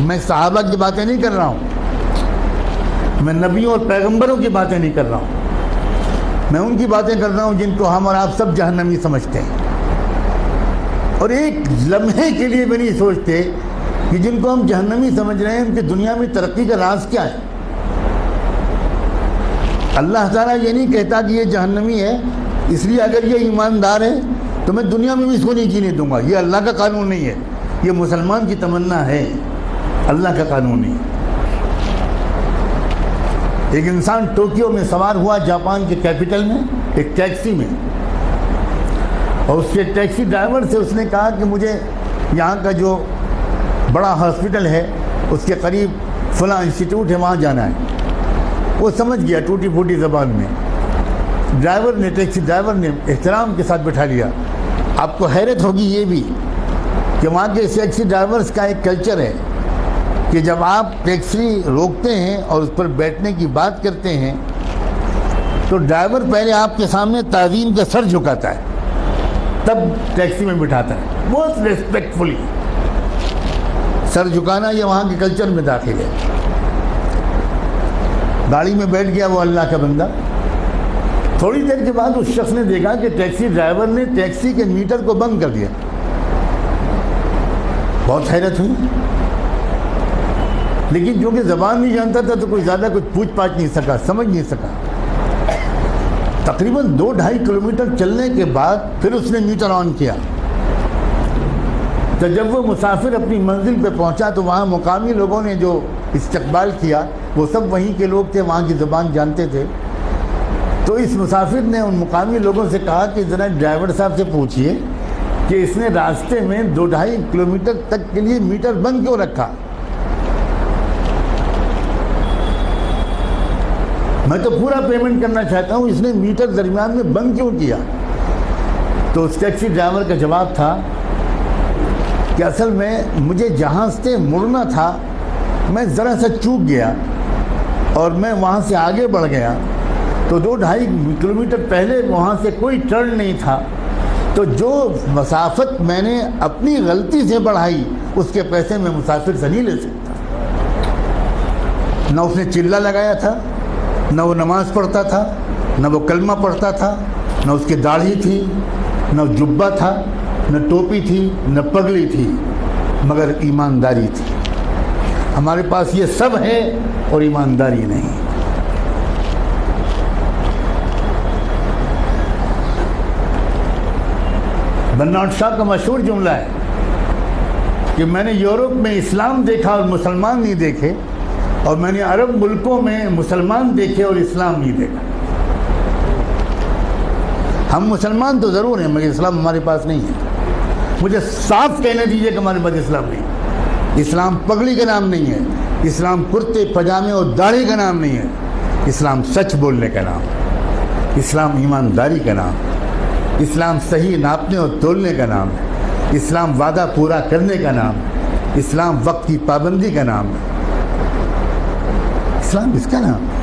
میں صحابہ کی باتیں نہیں کر رہا ہوں، میں نبیوں اور پیغمبروں کی باتیں نہیں کر رہا ہوں، میں ان کی باتیں کر رہا ہوں جن کو ہم اور آپ سب جہنمی سمجھتے ہیں، اور ایک لمحے کے لیے بھی نہیں سوچتے کہ جن کو ہم جہنمی سمجھ رہے ہیں ان کی دنیا میں ترقی کا راز کیا ہے۔ اللہ تعالیٰ یہ نہیں کہتا کہ یہ جہنمی ہے اس لیے اگر یہ ایماندار ہے تو میں دنیا میں بھی اس کو نہیں جینے دوں گا، یہ اللہ کا قانون نہیں ہے، یہ مسلمان کی تمنا ہے، اللہ کا قانون نہیں۔ ایک انسان ٹوکیو میں سوار ہوا جاپان کے کیپٹل میں ایک ٹیکسی میں، اور اس کے ٹیکسی ڈرائیور سے اس نے کہا کہ مجھے یہاں کا جو بڑا ہاسپٹل ہے اس کے قریب فلاں انسٹیٹیوٹ ہے وہاں جانا ہے۔ وہ سمجھ گیا ٹوٹی پھوٹی زبان میں، ٹیکسی ڈرائیور نے احترام کے ساتھ بٹھا لیا۔ آپ کو حیرت ہوگی یہ بھی کہ وہاں کے ٹیکسی ڈرائیورز کا ایک کلچر ہے کہ جب آپ ٹیکسی روکتے ہیں اور اس پر بیٹھنے کی بات کرتے ہیں تو ڈرائیور پہلے آپ کے سامنے تعظیم کا سر جھکاتا ہے، تب ٹیکسی میں بٹھاتا ہے، بہت ریسپیکٹفلی۔ سر جھکانا یہ وہاں کے کلچر میں داخل ہے۔ گاڑی میں بیٹھ گیا وہ اللہ کا بندہ، تھوڑی دیر کے بعد اس شخص نے دیکھا کہ ٹیکسی ڈرائیور نے ٹیکسی کے میٹر کو بند کر دیا۔ بہت حیرت ہوئی، لیکن جو کہ زبان نہیں جانتا تھا تو کوئی زیادہ کچھ پوچھ پاچھ نہیں سکا، سمجھ نہیں سکا۔ تقریباً 2-2.5 کلومیٹر چلنے کے بعد پھر اس نے میٹر آن کیا، تو جب وہ مسافر اپنی منزل پہ پہنچا تو وہاں مقامی لوگوں نے جو استقبال کیا وہ سب وہیں کے لوگ تھے، وہاں کی زبان جانتے تھے۔ تو اس مسافر نے ان مقامی لوگوں سے کہا کہ ذرا ڈرائیور صاحب سے پوچھئے کہ اس نے راستے میں 2-2.5 کلومیٹر تک کے لیے میٹر بند کیوں رکھا؟ میں تو پورا پیمنٹ کرنا چاہتا ہوں، اس نے میٹر درمیان میں بند کیوں کیا؟ تو اس ٹیکسی ڈرائیور کا جواب تھا کہ اصل میں مجھے جہاں سے مڑنا تھا میں ذرا سا چوک گیا اور میں وہاں سے آگے بڑھ گیا، تو 2-2.5 کلومیٹر پہلے وہاں سے کوئی ٹرن نہیں تھا، تو جو مسافت میں نے اپنی غلطی سے بڑھائی اس کے پیسے میں مسافر سے نہیں لے سکتا۔ نہ اس نے چلہ لگایا تھا، نہ وہ نماز پڑھتا تھا، نہ وہ کلمہ پڑھتا تھا، نہ اس کی داڑھی تھی، نہ جبہ تھا، نہ ٹوپی تھی، نہ پگڑی تھی، مگر ایمانداری تھی۔ ہمارے پاس یہ سب ہے اور ایمانداری نہیں۔ برنارڈ شاہ کا مشہور جملہ ہے کہ میں نے یورپ میں اسلام دیکھا اور مسلمان نہیں دیکھے، اور میں نے عرب ملکوں میں مسلمان دیکھے اور اسلام نہیں دیکھا۔ ہم مسلمان تو ضرور ہیں مگر اسلام ہمارے پاس نہیں ہے۔ مجھے صاف کہنے دیجئے کہ ہمارے پاس اسلام نہیں ہے۔ اسلام پگڑی کا نام نہیں ہے، اسلام کرتے پجامے اور داڑھی کا نام نہیں ہے، اسلام سچ بولنے کا نام، اسلام ایمانداری کا نام، اسلام صحیح ناپنے اور تولنے کا نام ہے، اسلام وعدہ پورا کرنے کا نام ہے، اسلام وقت کی پابندی کا نام ہے، اسلام اس کا نام ہے۔